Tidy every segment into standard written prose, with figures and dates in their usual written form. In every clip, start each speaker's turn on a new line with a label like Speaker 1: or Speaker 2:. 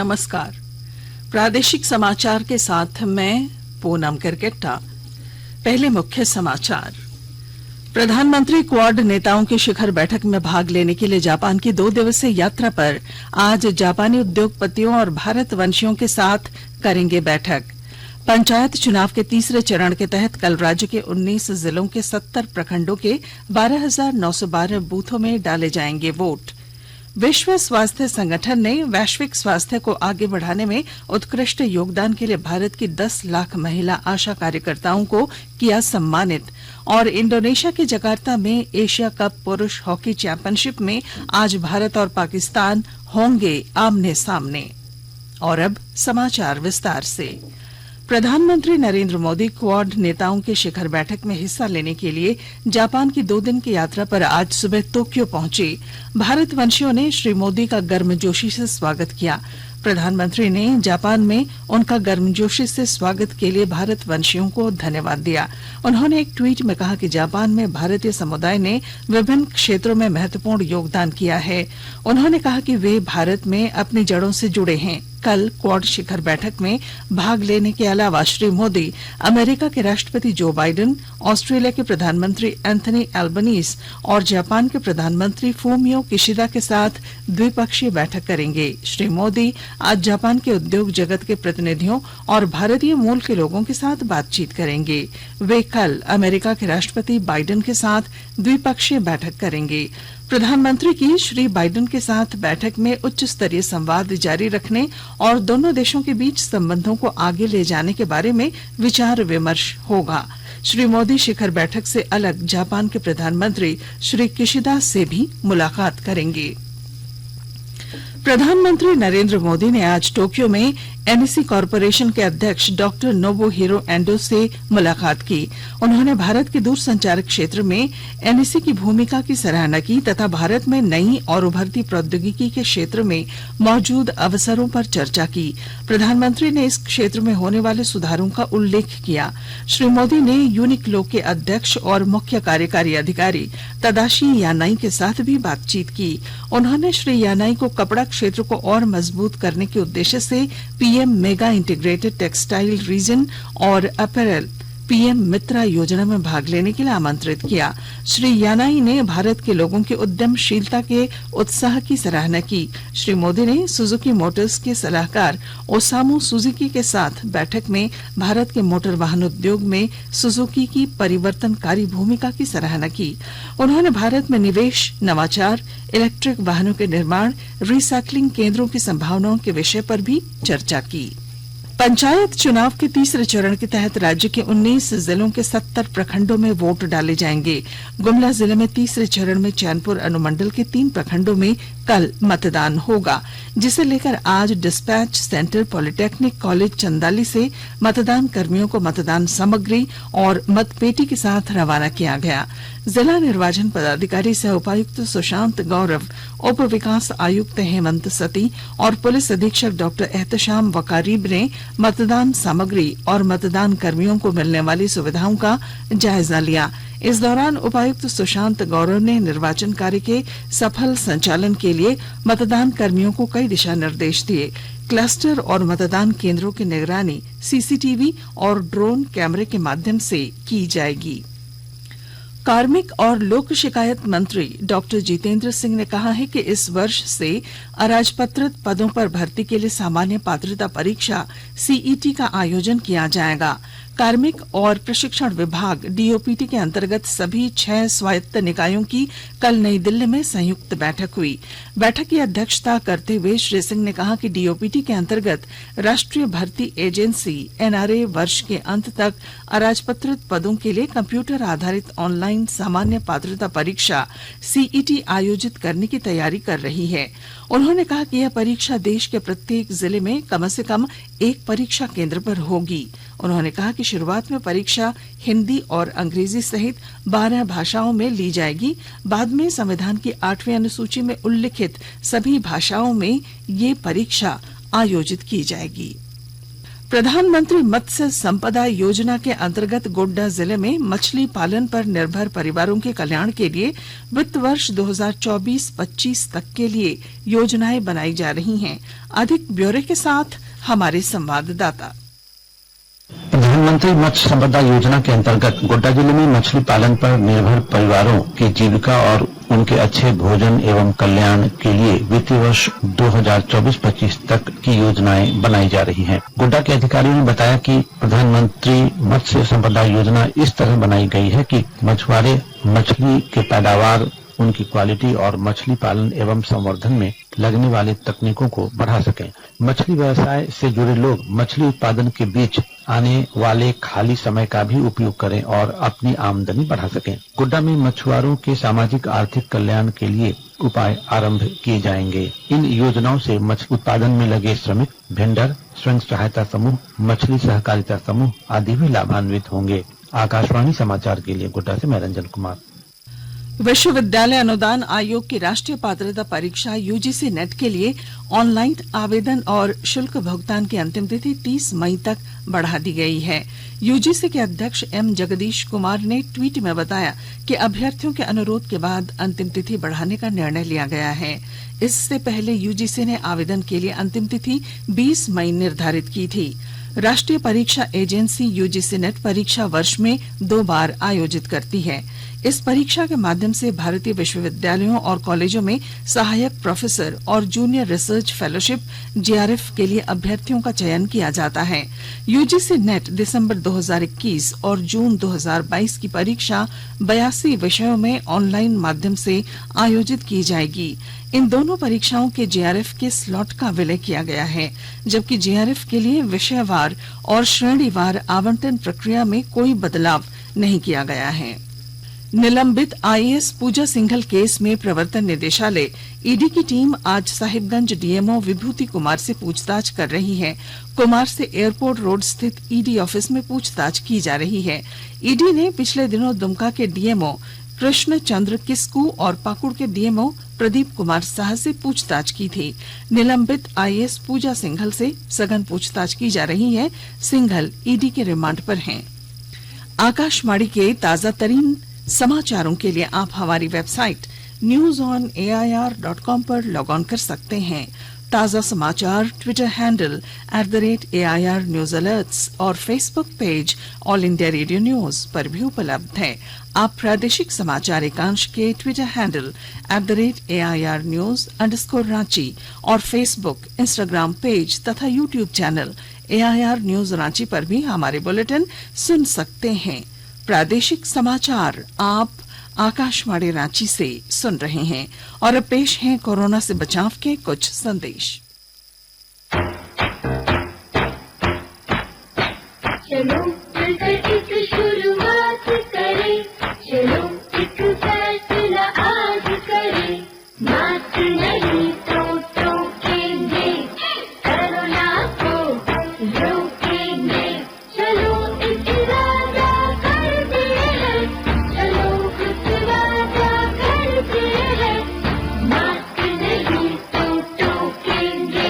Speaker 1: नमस्कार। प्रादेशिक समाचार के साथ मैं पूनम करकेट्टा। पहले मुख्य समाचार। प्रधानमंत्री क्वाड नेताओं की शिखर बैठक में भाग लेने के लिए जापान की 2 दिवसीय यात्रा पर आज जापानी उद्योगपतियों और भारतवंशियों के साथ करेंगे बैठक। पंचायत चुनाव के तीसरे चरण के तहत कल राज्य के 19 जिलों के 70 प्रखंडों के 12,912 बूथों में डाले जाएंगे वोट। विश्व स्वास्थ्य संगठन ने वैश्विक स्वास्थ्य को आगे बढ़ाने में उत्कृष्ट योगदान के लिए भारत की 10 लाख महिला आशा कार्यकर्ताओं को किया सम्मानित। और इंडोनेशिया के जकार्ता में एशिया कप पुरुष हॉकी चैंपियनशिप में आज भारत और पाकिस्तान होंगे आमने सामने। और अब समाचार विस्तार से। प्रधानमंत्री नरेंद्र मोदी क्वाड नेताओं की शिखर बैठक में हिस्सा लेने के लिए जापान की 2 दिन की यात्रा पर आज सुबह टोक्यो पहुंचे। भारतवंशियों ने श्री मोदी का गर्मजोशी से स्वागत किया। प्रधानमंत्री ने जापान में उनका गर्मजोशी से स्वागत के लिए भारतवंशियों को धन्यवाद दिया। उन्होंने एक ट्वीट में कहा कि जापान में भारतीय समुदाय ने विभिन्न क्षेत्रों में महत्वपूर्ण योगदान किया है। उन्होंने कहा कि वे भारत में अपनी जड़ों से जुड़े हैं। कल क्वाड शिखर बैठक में भाग लेने के अलावा श्री मोदी अमेरिका के राष्ट्रपति जो बाइडेन, ऑस्ट्रेलिया के प्रधानमंत्री एंथनी एल्बनीज और जापान के प्रधानमंत्री फूमियो किशिदा के साथ द्विपक्षीय बैठक करेंगे। श्री मोदी आज जापान के उद्योग जगत के प्रतिनिधियों और भारतीय मूल के लोगों के साथ बातचीत करेंगे। वे कल अमेरिका के राष्ट्रपति बाइडेन के साथ द्विपक्षीय बैठक करेंगे। प्रधानमंत्री की श्री बाइडेन के साथ बैठक में उच्च स्तरीय संवाद जारी रखने और दोनों देशों के बीच संबंधों को आगे ले जाने के बारे में विचार विमर्श होगा। श्री मोदी शिखर बैठक से अलग जापान के प्रधानमंत्री श्री किशिदा से भी मुलाकात करेंगे। प्रधानमंत्री नरेंद्र मोदी ने आज टोक्यो में एनईसी कॉरपोरेशन के अध्यक्ष डॉक्टर नोबुहिरो एंडो से मुलाकात की। उन्होंने भारत के दूरसंचार क्षेत्र में एनईसी की भूमिका की सराहना की तथा भारत में नई और उभरती प्रौद्योगिकी के क्षेत्र में मौजूद अवसरों पर चर्चा की। प्रधानमंत्री ने इस क्षेत्र में होने वाले सुधारों का उल्लेख किया। श्री मोदी ने यूनिक्लो के अध्यक्ष और मुख्य कार्यकारी अधिकारी तदाशी यानाई के साथ भी बातचीत की। उन्होंने श्री यानाई को कपड़ा क्षेत्र को और मजबूत करने के उद्देश्य से PM mega integrated textile reason और अपैरल पीएम मित्रा योजना में भाग लेने के लिए आमंत्रित किया। श्री यानाई ने भारत के लोगों की उद्यमशीलता के उत्साह की सराहना की। श्री मोदी ने सुजुकी मोटर्स के सलाहकार ओसामू सुजुकी के साथ बैठक में भारत के मोटर वाहन उद्योग में सुजुकी की परिवर्तनकारी भूमिका की सराहना की। उन्होंने भारत में निवेश, नवाचार, इलेक्ट्रिक वाहनों के निर्माण, रिसाइकलिंग केंद्रों की संभावनाओं के विषय पर भी चर्चा की। पंचायत चुनाव के तीसरे चरण के तहत राज्य के 19 जिलों के 70 प्रखंडों में वोट डाले जाएंगे। गुमला जिले में तीसरे चरण में चैनपुर अनुमंडल के 3 प्रखंडों में कल मतदान होगा, जिसे लेकर आज dispatch centre polytechnic college Chandali से मतदान कर्मियों को मतदान सामग्री और मतपेटी के साथ रवाना किया गया। जिला निर्वाचन पदाधिकारी सह उपायुक्त सुशांत गौरव, उप विकास आयुक्त हेमंत सती और पुलिस अधीक्षक डॉक्टर एहतशाम वकारीब ने मतदान सामग्री और मतदान कर्मियों को मिलने वाली सुविधाओं का जायजा लिया। इस दौरान उपायुक्त सुशांत गौरव ने निर्वाचन कार्य के सफल संचालन के लिए मतदान कर्मियों को कई दिशा निर्देश दिए। क्लस्टर और मतदान केंद्रों की निगरानी सीसीटीवी और ड्रोन कैमरे के माध्यम से की जाएगी। कार्मिक और लोक शिकायत मंत्री डॉक्टर जितेंद्र सिंह ने कहा है कि इस वर्ष से अराजपत्रित पदों पर भर्ती के लिए सामान्य पात्रता परीक्षा सीईटी का आयोजन किया जाएगा। कार्मिक और प्रशिक्षण विभाग डीओपीटी के अंतर्गत सभी 6 स्वायत्त निकायों की कल नई दिल्ली में संयुक्त बैठक हुई। बैठक की अध्यक्षता करते हुए श्री सिंह ने कहा कि डीओपीटी के अंतर्गत राष्ट्रीय भर्ती एजेंसी एनआरए वर्ष के अंत तक अराजपत्रित पदों के लिए कंप्यूटर आधारित ऑनलाइन सामान्य पात्रता परीक्षा सीईटी आयोजित करने की तैयारी कर रही है। उन्होंने कहा कि यह परीक्षा देश के प्रत्येक जिले में कम से कम एक परीक्षा केंद्र पर होगी। उन्होंने कहा कि शुरुआत में परीक्षा हिंदी और अंग्रेजी सहित 12 भाषाओं में ली जाएगी। बाद में संविधान की 8वीं अनुसूची में उल्लिखित सभी भाषाओं में ये परीक्षा आयोजित की जाएगी। प्रधानमंत्री मत्स्य संपदा योजना के अंतर्गत गोड्डा जिले में मछली पालन पर निर्भर परिवारों के कल्याण के लिए वित्त वर्ष 2024-25 तक के लिए योजनाएं बनाई जा रही हैं। अधिक ब्यौरे के साथ हमारे संवाददाता।
Speaker 2: प्रधानमंत्री मत्स्य संपदा योजना के अंतर्गत गोड्डा जिले में मछली पालन पर निर्भर परिवारों की जीविका और उनके अच्छे भोजन एवं कल्याण के लिए वित्तीय वर्ष 2024-25 तक की योजनाएं बनाई जा रही हैं। गोड्डा के अधिकारियों ने बताया कि प्रधानमंत्री मत्स्य संपदा योजना इस तरह बनाई गई है कि मछुआरे मछली के पैदावार, उनकी क्वालिटी और मछली पालन एवं संवर्धन में लगने वाली तकनीकों को बढ़ा सकें। मछली व्यवसाय से जुड़े लोग मछली उत्पादन के बीच आने वाले खाली समय का भी उपयोग करें और अपनी आमदनी बढ़ा सकें। गोड्डा में मछुआरों के सामाजिक आर्थिक कल्याण के लिए उपाय आरंभ किए जाएंगे। इन योजनाओं से मछली उत्पादन में लगे श्रमिक, वेंडर, स्वयं सहायता समूह, मछली सहकारिता समूह आदि भी लाभान्वित होंगे। आकाशवाणी समाचार के लिए गोड्डा से मैं रंजन कुमार।
Speaker 1: विश्वविद्यालय अनुदान आयोग की राष्ट्रीय पात्रता परीक्षा यूजीसी नेट के लिए ऑनलाइन आवेदन और शुल्क भुगतान की अंतिम तिथि 30 मई तक बढ़ा दी गई है। यूजीसी के अध्यक्ष एम जगदीश कुमार ने ट्वीट में बताया कि अभ्यर्थियों के अनुरोध के बाद अंतिम तिथि बढ़ाने का निर्णय लिया गया है। इससे पहले यूजीसी ने आवेदन के लिए अंतिम तिथि 20 मई निर्धारित की थी। राष्ट्रीय परीक्षा एजेंसी यूजीसी नेट परीक्षा वर्ष में 2 बार आयोजित करती है। इस परीक्षा के माध्यम से भारतीय विश्वविद्यालयों और कॉलेजों में सहायक प्रोफेसर और जूनियर रिसर्च फेलोशिप जेआरएफ के लिए अभ्यर्थियों का चयन किया जाता है। यूजीसी नेट दिसंबर 2021 और जून 2022 की परीक्षा 82 विषयों में ऑनलाइन माध्यम से आयोजित की जाएगी। इन दोनों परीक्षाओं के जेआरएफ के स्लॉट का विलय किया गया है, जबकि जेआरएफ के लिए विषयवार और श्रेणीवार आवंटन प्रक्रिया में कोई बदलाव नहीं किया गया है। निलंबित आईएएस पूजा सिंघल केस में प्रवर्तन निदेशालय ईडी की टीम आज साहिबगंज डीएमओ विभूति कुमार से पूछताछ कर रही है। कुमार से एयरपोर्ट रोड स्थित ईडी ऑफिस में पूछताछ की जा रही है। ईडी ने पिछले दिनों दुमका के डीएमओ कृष्ण चंद्र किस्कू और पाकुड़ के डीएमओ प्रदीप कुमार साह से पूछताछ की थी। निलंबित आईएएस पूजा सिंघल से सघन पूछताछ की जा रही है। सिंघल ईडी के रिमांड पर हैं। आकाशवाणी के ताजा तरीन समाचारों के लिए आप हमारी वेबसाइट newsonair.com पर लॉग ऑन कर सकते हैं। ताजा समाचार Twitter handle @AIR news alerts और Facebook page All India Radio News पर भी उपलब्ध है। आप प्रादेशिक समाचार एकांश के Twitter handle @AIR news _Ranchi और फेसबुक, इंस्टाग्राम पेज तथा YouTube channel AIR news Ranchi पर भी हमारे बुलेटिन सुन सकते हैं। प्रादेशिक समाचार आप आकाशवाणी रांची से सुन रहे हैं और अब पेश हैं कोरोना से बचाव के कुछ संदेश।
Speaker 3: चलो मिलकर एक शुरुआत करें, चलो एक फैसला आज करें, मास्क नहीं तो टोकेंगे, कोरोना को रोकेंगे, चलो एक इरादा करते हैं, चलो कुछ वादा करते हैं, मास्क नहीं तो टोकेंगे,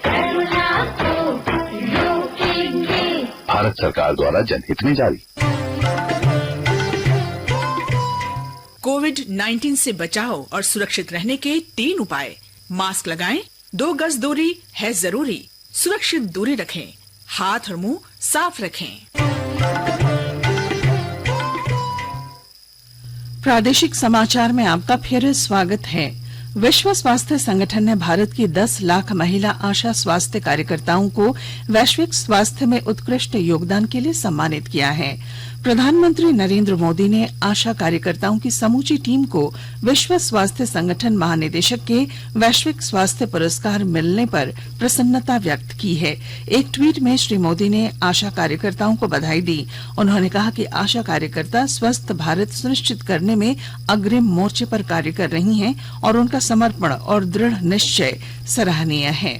Speaker 3: कोरोना को रोकेंगे।
Speaker 4: भारत सरकार द्वारा जनहित में जारी।
Speaker 5: कोविड-19 से बचाव और सुरक्षित रहने के 3 उपाय। मास्क लगाएं, 2 गज दूरी है जरूरी, सुरक्षित दूरी रखें, हाथ और मुंह साफ रखें।
Speaker 1: प्रादेशिक समाचार में आपका फिर स्वागत है। विश्व स्वास्थ्य संगठन ने भारत की 10 लाख महिला आशा स्वास्थ्य कार्यकर्ताओं को वैश्विक स्वास्थ्य में उत्कृष्ट योगदान के लिए सम्मानित किया है। प्रधानमंत्री नरेंद्र मोदी ने आशा कार्यकर्ताओं की समूची टीम को विश्व स्वास्थ्य संगठन महानिदेशक के वैश्विक स्वास्थ्य पुरस्कार मिलने पर प्रसन्नता व्यक्त की है। एक ट्वीट में श्री मोदी ने आशा कार्यकर्ताओं को बधाई दी। उन्होंने कहा कि आशा कार्यकर्ता स्वस्थ भारत सुनिश्चित करने में अग्रिम मोर्चे पर कार्य कर रही हैं और उनका समर्पण और दृढ़ निश्चय सराहनीय है।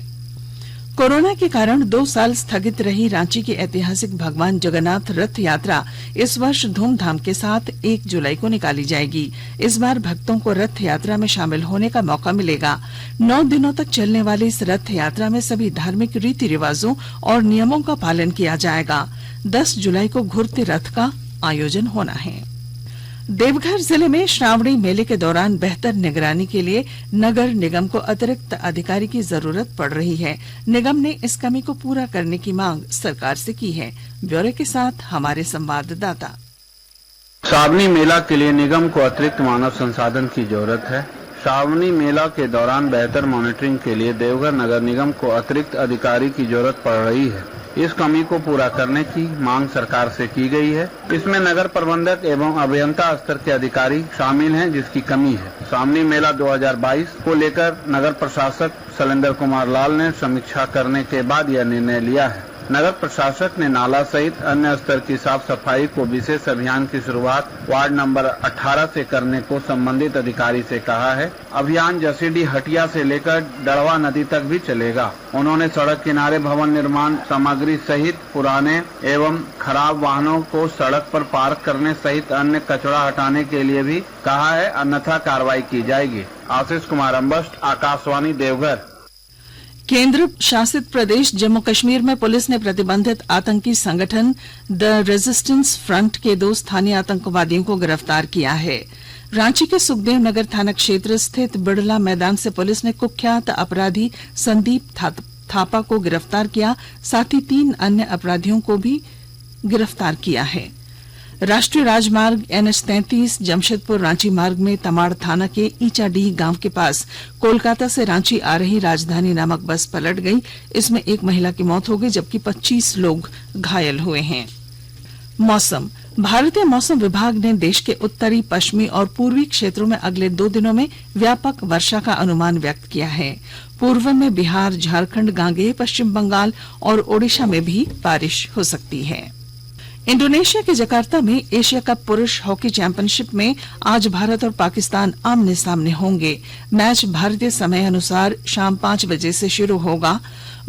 Speaker 1: कोरोना के कारण 2 साल स्थगित रही रांची की ऐतिहासिक भगवान जगन्नाथ रथ यात्रा इस वर्ष धूमधाम के साथ 1 जुलाई को निकाली जाएगी। इस बार भक्तों को रथ यात्रा में शामिल होने का मौका मिलेगा। 9 दिनों तक चलने वाली इस रथ यात्रा में सभी धार्मिक रीति रिवाजों और नियमों का पालन किया जाएगा। 10 जुलाई को घुरते रथ का आयोजन होना है। देवघर जिले में श्रावणी मेले के दौरान बेहतर निगरानी के लिए नगर निगम को अतिरिक्त अधिकारी की जरूरत पड़ रही है। निगम ने इस कमी को पूरा करने की मांग सरकार से की है। ब्यौरे के साथ हमारे संवाददाता।
Speaker 6: श्रावणी मेला के लिए निगम को अतिरिक्त मानव संसाधन की जरूरत है। श्रावणी मेला के दौरान बेहतर मॉनिटरिंग के लिए देवघर नगर निगम को अतिरिक्त अधिकारी की जरूरत पड़ रही है। इस कमी को पूरा करने की मांग सरकार से की गई है। इसमें नगर प्रबंधक एवं अभियंता स्तर के अधिकारी शामिल हैं, जिसकी कमी है। श्रावणी मेला 2022 को लेकर नगर प्रशासक शैलेंद्र कुमार लाल ने समीक्षा करने के बाद यह निर्णय लिया है। नगर प्रशासक ने नाला सहित अन्य स्तर की साफ सफाई को विशेष अभियान की शुरुआत वार्ड नंबर 18 से करने को संबंधित अधिकारी से कहा है। अभियान जसीडीह हटिया से लेकर डड़वा नदी तक भी चलेगा। उन्होंने सड़क किनारे भवन निर्माण सामग्री सहित पुराने एवं खराब वाहनों को सड़क पर पार्क करने सहित अन्य कचरा हटाने के लिए भी कहा है, अन्यथा कार्रवाई की जाएगी। आशीष कुमार अम्बस्ट, आकाशवाणी देवघर।
Speaker 1: केंद्र शासित प्रदेश जम्मू कश्मीर में पुलिस ने प्रतिबंधित आतंकी संगठन द रेजिस्टेंस फ्रंट के 2 स्थानीय आतंकवादियों को गिरफ्तार किया है। रांची के सुखदेव नगर थाना क्षेत्र स्थित बिड़ला मैदान से पुलिस ने कुख्यात अपराधी संदीप थापा को गिरफ्तार किया। साथ ही 3 अन्य अपराधियों को भी गिरफ्तार किया है। राष्ट्रीय राजमार्ग NH 33 जमशेदपुर रांची मार्ग में तमाड़ थाना के ईचाडीह गांव के पास कोलकाता से रांची आ रही राजधानी नामक बस पलट गई। इसमें एक महिला की मौत हो गई, जबकि 25 लोग घायल हुए हैं। मौसम। भारतीय मौसम विभाग ने देश के उत्तरी, पश्चिमी और पूर्वी क्षेत्रों में अगले 2 दिनों में व्यापक वर्षा का अनुमान व्यक्त किया है। पूर्व में बिहार, झारखंड, गांगेय, पश्चिम बंगाल और ओडिशा में भी बारिश हो सकती है। इंडोनेशिया के जकार्ता में एशिया कप पुरुष हॉकी चैंपियनशिप में आज भारत और पाकिस्तान आमने सामने होंगे। मैच भारतीय समय अनुसार शाम 5 बजे से शुरू होगा।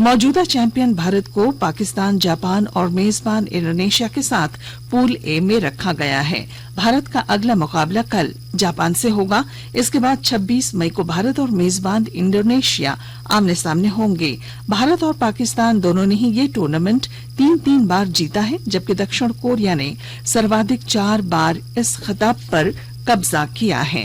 Speaker 1: मौजूदा चैंपियन भारत को पाकिस्तान, जापान और मेजबान इंडोनेशिया के साथ पूल ए में रखा गया है। भारत का अगला मुकाबला कल जापान से होगा। इसके बाद 26 मई को भारत और मेजबान इंडोनेशिया आमने सामने होंगे। भारत और पाकिस्तान दोनों ने ही ये टूर्नामेंट 3 बार जीता है, जबकि दक्षिण कोरिया ने सर्वाधिक 4 बार इस खिताब पर कब्जा किया है।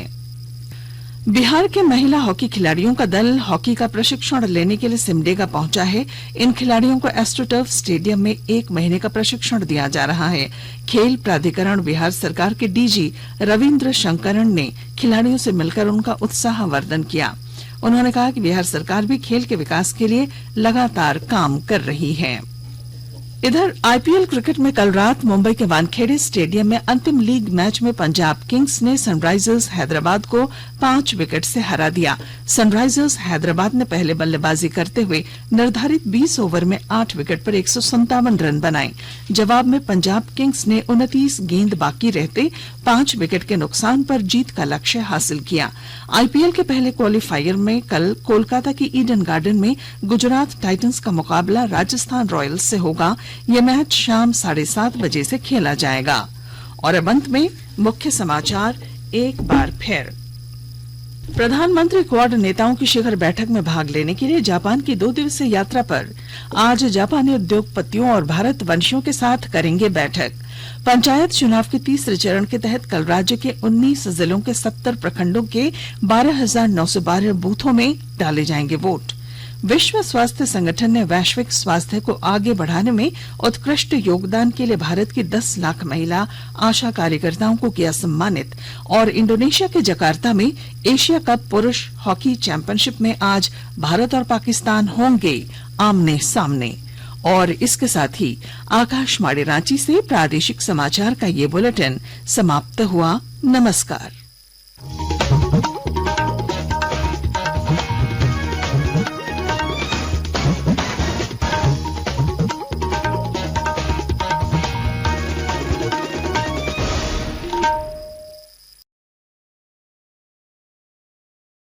Speaker 1: बिहार के महिला हॉकी खिलाड़ियों का दल हॉकी का प्रशिक्षण लेने के लिए सिमडेगा पहुंचा है। इन खिलाड़ियों को एस्ट्रोटर्फ स्टेडियम में 1 महीने का प्रशिक्षण दिया जा रहा है। खेल प्राधिकरण बिहार सरकार के डीजी रविंद्र शंकरन ने खिलाड़ियों से मिलकर उनका उत्साहवर्धन किया। उन्होंने कहा कि बिहार सरकार भी खेल के विकास के लिए लगातार काम कर रही है। इधर IPL क्रिकेट में कल रात मुंबई के वानखेड़े स्टेडियम में अंतिम लीग मैच में पंजाब किंग्स ने सनराइजर्स हैदराबाद को 5 विकेट से हरा दिया। सनराइजर्स हैदराबाद ने पहले बल्लेबाजी करते हुए निर्धारित 20 ओवर में 8 विकेट पर 157 रन बनाए। जवाब में पंजाब किंग्स ने 29 गेंद बाकी रहते 5 विकेट के नुकसान पर जीत का लक्ष्य हासिल किया। IPL के पहले क्वालिफायर में कल कोलकाता की ईडन गार्डन में गुजरात टाइटंस का मुकाबला राजस्थान रॉयल्स से होगा। यह मैच शाम 7:30 बजे से खेला जाएगा। और अब अंत में मुख्य समाचार एक बार फिर। प्रधानमंत्री क्वाड नेताओं की शिखर बैठक में भाग लेने के लिए जापान की 2 दिवसीय यात्रा पर आज जापानी उद्योगपतियों और भारत वंशियों के साथ करेंगे बैठक। पंचायत चुनाव के 3रे चरण के तहत कल राज्य के 19 जिलों के 70 प्रखंडों के 12,912 बूथों में डाले जाएंगे वोट। विश्व स्वास्थ्य संगठन ने वैश्विक स्वास्थ्य को आगे बढ़ाने में उत्कृष्ट योगदान के लिए भारत की 10 लाख महिला आशा कार्यकर्ताओं को किया सम्मानित। और इंडोनेशिया के जकार्ता में एशिया कप पुरुष हॉकी चैंपियनशिप में आज भारत और पाकिस्तान होंगे आमने सामने। और इसके साथ ही आकाशवाणी रांची से प्रादेशिक समाचार का ये बुलेटिन समाप्त हुआ। नमस्कार।